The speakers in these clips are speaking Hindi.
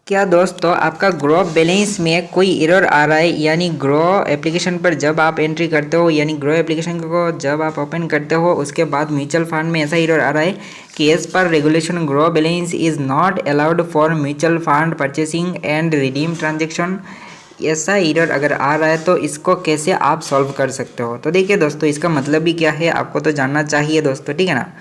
क्या दोस्तों आपका ग्रो बैलेंस में कोई एरर आ रहा है, यानी ग्रो एप्लीकेशन पर जब आप एंट्री करते हो, यानी ग्रो एप्लीकेशन को जब आप ओपन करते हो उसके बाद म्यूचुअल फंड में ऐसा एरर आ रहा है कि as per regulation Groww balance is not allowed for mutual fund purchasing and redeem transaction. ऐसा एरर अगर आ रहा है तो इसको कैसे आप सॉल्व कर सकते हो। तो देखिए दोस्तों, इसका मतलब भी क्या है आपको तो जानना चाहिए दोस्तों, ठीक है ना।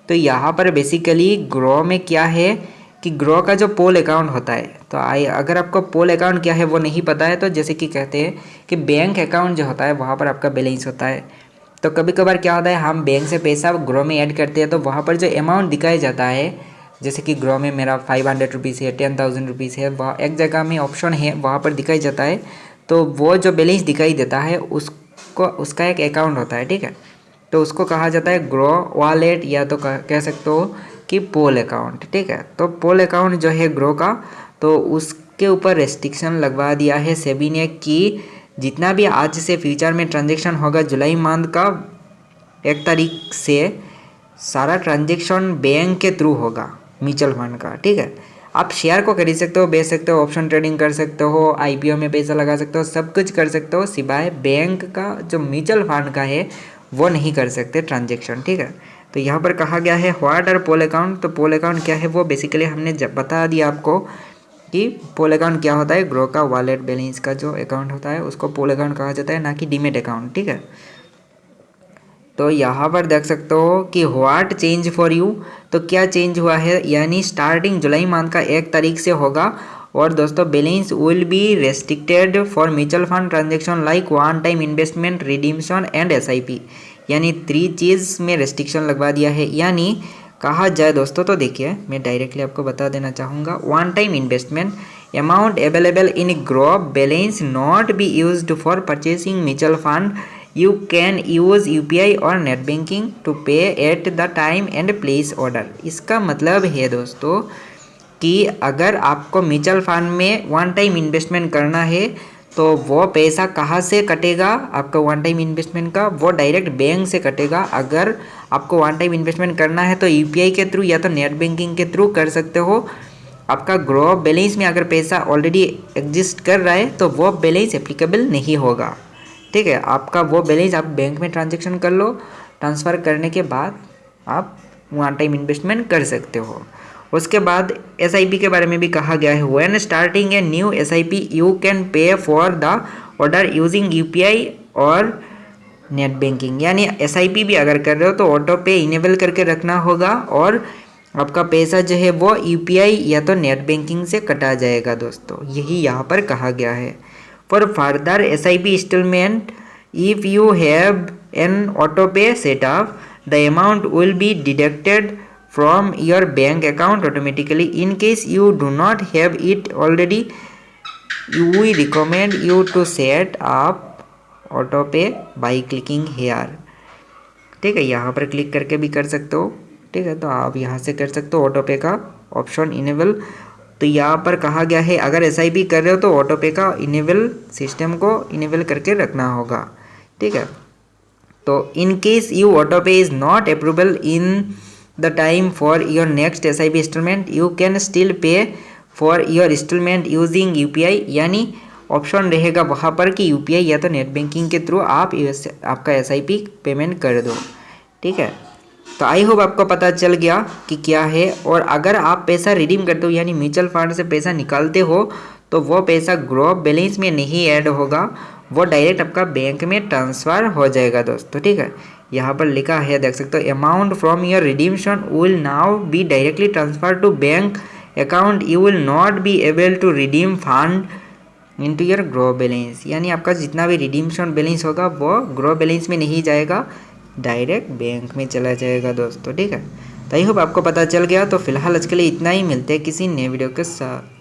तो यहाँ पर बेसिकली ग्रो में क्या है कि ग्रो का जो पोल अकाउंट होता है, तो अगर आपको पोल अकाउंट क्या है वो नहीं पता है, तो जैसे कि कहते हैं कि बैंक अकाउंट जो होता है वहाँ पर आपका बैलेंस होता है। तो कभी कभार क्या होता है, हम बैंक से पैसा ग्रो में ऐड करते हैं तो वहाँ पर जो अमाउंट दिखाया जाता है, जैसे कि ग्रो में मेरा 500 रुपीज़ है, 10,000 रुपीज़ है, वह एक जगह में ऑप्शन है वहाँ पर दिखाई जाता है। तो वो जो बैलेंस दिखाई देता है उसको उसका एक अकाउंट होता है, ठीक है। तो उसको कहा जाता है ग्रो वॉलेट, या तो कह सकते हो कि पोल अकाउंट, ठीक है। तो पोल अकाउंट जो है ग्रो का, तो उसके ऊपर रेस्ट्रिक्शन लगवा दिया है सेबी ने कि जितना भी आज से फ्यूचर में ट्रांजेक्शन होगा जुलाई मंथ का 1 तारीख से, सारा ट्रांजेक्शन बैंक के थ्रू होगा म्यूचुअल फंड का, ठीक है। आप शेयर को खरीद सकते हो, बेच सकते हो, ऑप्शन ट्रेडिंग कर सकते हो, आईपीओ में पैसा लगा सकते हो, सब कुछ कर सकते हो, सिवाय बैंक का जो म्यूचुअल फंड का है वो नहीं कर सकते ट्रांजेक्शन, ठीक है। तो यहाँ पर कहा गया है व्हाट आर पोल अकाउंट। तो पोल अकाउंट क्या है वो बेसिकली हमने बता दिया आपको कि पोल अकाउंट क्या होता है। ग्रो का वॉलेट बैलेंस का जो अकाउंट होता है उसको पोल अकाउंट कहा जाता है, ना कि डीमेट अकाउंट, ठीक है। तो यहाँ पर देख सकते हो कि व्हाट चेंज फॉर यू, तो क्या चेंज हुआ है, यानी स्टार्टिंग जुलाई मंथ का 1 तारीख से होगा। और दोस्तों balance will be restricted for mutual fund transaction like one time investment, redemption and SIP, यानी 3 चीज़ में रेस्ट्रिक्शन लगवा दिया है। यानी कहा जाए दोस्तों, तो देखिए मैं डायरेक्टली आपको बता देना चाहूँगा। One time investment, amount available in grow balance not be used for purchasing mutual fund, you can use UPI और नेट बैंकिंग टू पे at the time and place order. इसका मतलब है दोस्तों कि अगर आपको म्यूचुअल फंड में वन टाइम इन्वेस्टमेंट करना है तो वो पैसा कहाँ से कटेगा, आपका वन टाइम इन्वेस्टमेंट का वो डायरेक्ट बैंक से कटेगा। अगर आपको वन टाइम इन्वेस्टमेंट करना है तो UPI के थ्रू या तो नेट बैंकिंग के थ्रू कर सकते हो। आपका ग्रो बैलेंस में अगर पैसा ऑलरेडी एग्जिस्ट कर रहा है तो वो बैलेंस एप्लीकेबल नहीं होगा, ठीक है। आपका वो बैलेंस आप बैंक में ट्रांजेक्शन कर लो, ट्रांसफ़र करने के बाद आप वन टाइम इन्वेस्टमेंट कर सकते हो। उसके बाद एसआईपी के बारे में भी कहा गया है, when starting a new SIP you can pay for the order using UPI और नेट बैंकिंग। यानी एसआईपी भी अगर कर रहे हो तो ऑटो पे इनेबल करके रखना होगा और आपका पैसा जो है वो UPI या तो नेट बैंकिंग से कटा जाएगा दोस्तों, यही यहाँ पर कहा गया है। For further SIP installment, if you have an auto pay setup, the amount will be deducted from your bank account automatically. In case you do not have it already, we recommend you to set up auto pay by clicking here, ठीक है। यहाँ पर क्लिक करके भी कर सकते हो, ठीक है। तो आप यहाँ से कर सकते हो ऑटो पे का ऑप्शन इनेबल। तो यहाँ पर कहा गया है अगर SIP कर रहे हो तो ऑटो पे का इनेबल सिस्टम को इनेबल करके रखना होगा, ठीक है। तो in case you auto pay is not approval in the time for your next SIP instalment, you can still pay for your instalment using UPI, यानी ऑप्शन रहेगा वहाँ पर कि UPI या तो नेट बैंकिंग के थ्रू आप आपका SIP पेमेंट कर दो, ठीक है। तो आई होप आपको पता चल गया कि क्या है। और अगर आप पैसा रिडीम करते हो यानी म्यूचुअल फंड से पैसा निकालते हो तो वो पैसा ग्रो बैलेंस में नहीं ऐड होगा, वो डायरेक्ट आपका बैंक में ट्रांसफ़र हो जाएगा दोस्तों, ठीक है। यहाँ पर लिखा है देख सकते हो, amount from your redemption will now be directly transfer to bank account, you will not be able to redeem fund into your Groww balance. यानी आपका जितना भी रिडीम्शन बैलेंस होगा वो ग्रो बैलेंस में नहीं जाएगा, डायरेक्ट बैंक में चला जाएगा दोस्तों, ठीक है। तो आई होप आपको पता चल गया। तो फिलहाल आज के लिए इतना ही, मिलते हैं किसी नए वीडियो के साथ।